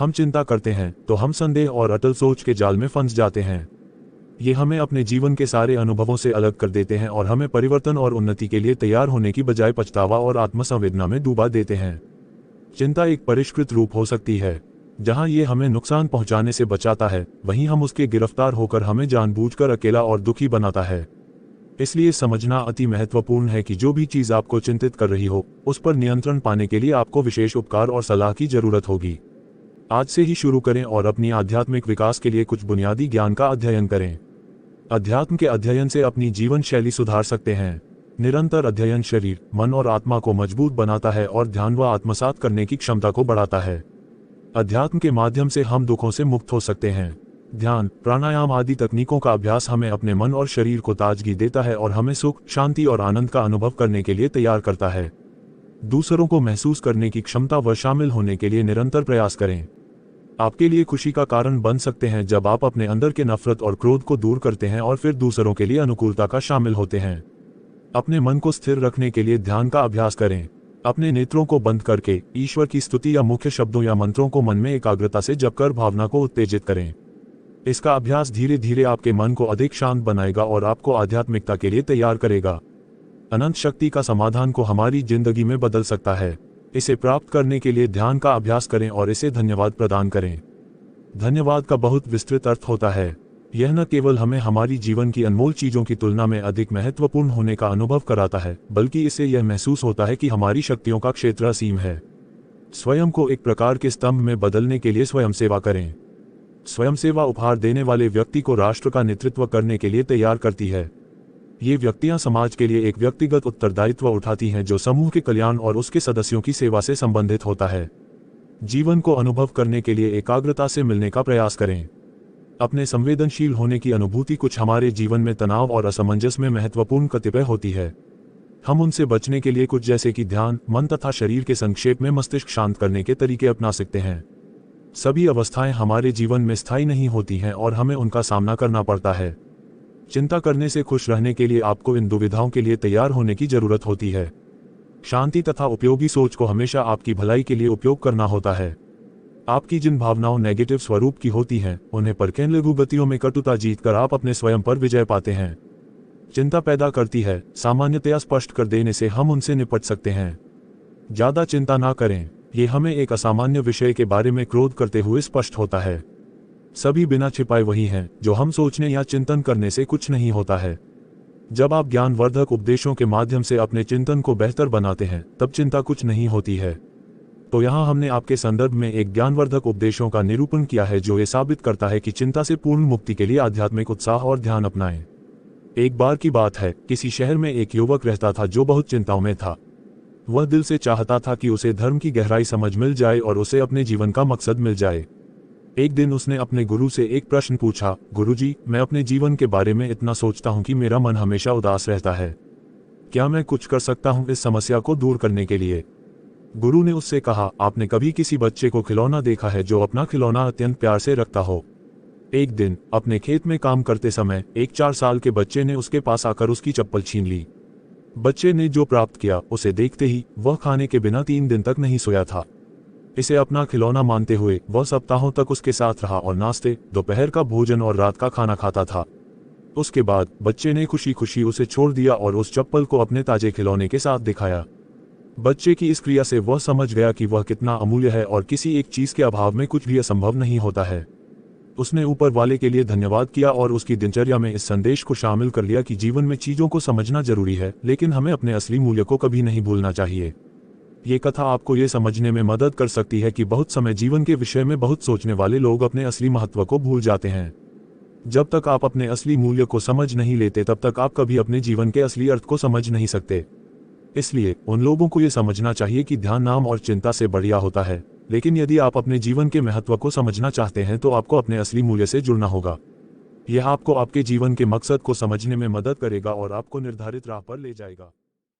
हम चिंता करते हैं तो हम संदेह और अटल सोच के जाल में फंस जाते हैं। ये हमें अपने जीवन के सारे अनुभवों से अलग कर देते हैं और हमें परिवर्तन और उन्नति के लिए तैयार होने की बजाय पछतावा और आत्मसंवेदना में डूबा देते हैं। चिंता एक परिष्कृत रूप हो सकती है। जहां ये हमें नुकसान पहुंचाने से बचाता है, वहीं हम उसके गिरफ्तार होकर हमें जानबूझकर अकेला और दुखी बनाता है। इसलिए समझना अति महत्वपूर्ण है कि जो भी चीज आपको चिंतित कर रही हो, उस पर नियंत्रण पाने के लिए आपको विशेष उपकार और सलाह की जरूरत होगी। आज से ही शुरू करें और अपनी आध्यात्मिक विकास के लिए कुछ बुनियादी ज्ञान का अध्ययन करें। अध्यात्म के अध्ययन से अपनी जीवन शैली सुधार सकते हैं। निरंतर अध्ययन शरीर, मन और आत्मा को मजबूत बनाता है और ध्यान व आत्मसात करने की क्षमता को बढ़ाता है। अध्यात्म के माध्यम से हम दुखों से मुक्त हो सकते हैं। ध्यान, प्राणायाम आदि तकनीकों का अभ्यास हमें अपने मन और शरीर को ताजगी देता है और हमें सुख, शांति और आनंद का अनुभव करने के लिए तैयार करता है। दूसरों को महसूस करने की क्षमता व शामिल होने के लिए निरंतर प्रयास करें। आपके लिए खुशी का कारण बन सकते हैं जब आप अपने अंदर के नफरत और क्रोध को दूर करते हैं और फिर दूसरों के लिए अनुकूलता का शामिल होते हैं। अपने मन को स्थिर रखने के लिए ध्यान का अभ्यास करें। अपने नेत्रों को बंद करके ईश्वर की स्तुति या मुख्य शब्दों या मंत्रों को मन में एकाग्रता से जपकर भावना को उत्तेजित करें। इसका अभ्यास धीरे धीरे आपके मन को अधिक शांत बनाएगा और आपको आध्यात्मिकता के लिए तैयार करेगा। अनंत शक्ति का समाधान को हमारी जिंदगी में बदल सकता है। इसे प्राप्त करने के लिए ध्यान का अभ्यास करें और इसे धन्यवाद प्रदान करें। धन्यवाद का बहुत विस्तृत अर्थ होता है। यह न केवल हमें हमारी जीवन की अनमोल चीजों की तुलना में अधिक महत्वपूर्ण होने का अनुभव कराता है, बल्कि इससे यह महसूस होता है कि हमारी शक्तियों का क्षेत्र असीम है। स्वयं को एक प्रकार के स्तंभ में बदलने के लिए स्वयं सेवा करें। स्वयं सेवा उपहार देने वाले व्यक्ति को राष्ट्र का नेतृत्व करने के लिए तैयार करती है। ये व्यक्तियां समाज के लिए एक व्यक्तिगत उत्तरदायित्व उठाती हैं जो समूह के कल्याण और उसके सदस्यों की सेवा से संबंधित होता है। जीवन को अनुभव करने के लिए एकाग्रता से मिलने का प्रयास करें। अपने संवेदनशील होने की अनुभूति कुछ हमारे जीवन में तनाव और असमंजस में महत्वपूर्ण कतिपय होती है। हम उनसे बचने के लिए कुछ जैसे कि ध्यान, मन तथा शरीर के संक्षेप में मस्तिष्क शांत करने के तरीके अपना सकते हैं। सभी अवस्थाएं हमारे जीवन में स्थायी नहीं होती हैं और हमें उनका सामना करना पड़ता है। चिंता करने से खुश रहने के लिए आपको इन दुविधाओं के लिए तैयार होने की जरूरत होती है। शांति तथा उपयोगी सोच को हमेशा आपकी भलाई के लिए उपयोग करना होता है। आपकी जिन भावनाओं नेगेटिव स्वरूप की होती हैं, उन्हें परखें। लघु गतियों में कटुता जीतकर आप अपने स्वयं पर विजय पाते हैं। चिंता पैदा करती है, सामान्यतया स्पष्ट कर देने से हम उनसे निपट सकते हैं। ज्यादा चिंता ना करें, ये हमें एक असामान्य विषय के बारे में क्रोध करते हुए स्पष्ट होता है। सभी बिना छिपाए वही हैं जो हम सोचने या चिंतन करने से कुछ नहीं होता है। जब आप ज्ञानवर्धक उपदेशों के माध्यम से अपने चिंतन को बेहतर बनाते हैं, तब चिंता कुछ नहीं होती है। तो यहाँ हमने आपके संदर्भ में एक ज्ञानवर्धक उपदेशों का निरूपण किया है जो ये साबित करता है कि चिंता से पूर्ण मुक्ति के लिए आध्यात्मिक उत्साह और ध्यान अपनाएं। एक बार की बात है, किसी शहर में एक युवक रहता था जो बहुत चिंताओं में था। वह दिल से चाहता था कि उसे धर्म की गहराई समझ मिल जाए और उसे अपने जीवन का मकसद मिल जाए। एक दिन उसने अपने गुरु से एक प्रश्न पूछा, गुरुजी, मैं अपने जीवन के बारे में इतना सोचता हूँ कि मेरा मन हमेशा उदास रहता है। क्या मैं कुछ कर सकता हूँ इस समस्या को दूर करने के लिए? गुरु ने उससे कहा, आपने कभी किसी बच्चे को खिलौना देखा है जो अपना खिलौना अत्यंत प्यार से रखता हो? एक दिन अपने खेत में काम करते समय एक 4 साल के बच्चे ने उसके पास आकर उसकी चप्पल छीन ली। बच्चे ने जो प्राप्त किया, उसे देखते ही वह खाने के बिना 3 दिन तक नहीं सोया था। इसे अपना खिलौना मानते हुए वह सप्ताहों तक उसके साथ रहा और नाश्ते, दोपहर का भोजन और रात का खाना खाता था। उसके बाद बच्चे ने खुशी खुशी उसे छोड़ दिया और उस चप्पल को अपने ताजे खिलौने के साथ दिखाया। बच्चे की इस क्रिया से वह समझ गया कि वह कितना अमूल्य है और किसी एक चीज के अभाव में कुछ भी असंभव नहीं होता है। उसने ऊपर वाले के लिए धन्यवाद किया और उसकी दिनचर्या में इस संदेश को शामिल कर लिया कि जीवन में चीजों को समझना जरूरी है, लेकिन हमें अपने असली मूल्य को कभी नहीं भूलना चाहिए। ये कथा आपको ये समझने में मदद कर सकती है कि बहुत समय जीवन के विषय में बहुत सोचने वाले लोग अपने असली महत्व को भूल जाते हैं। जब तक आप अपने असली मूल्य को समझ नहीं लेते, तब तक आप कभी अपने जीवन के असली अर्थ को समझ नहीं सकते। इसलिए उन लोगों को ये समझना चाहिए कि ध्यान नाम और चिंता से बढ़िया होता है, लेकिन यदि आप अपने जीवन के महत्व को समझना चाहते हैं तो आपको अपने असली मूल्य से जुड़ना होगा। यह आपको आपके जीवन के मकसद को समझने में मदद करेगा और आपको निर्धारित राह पर ले जाएगा।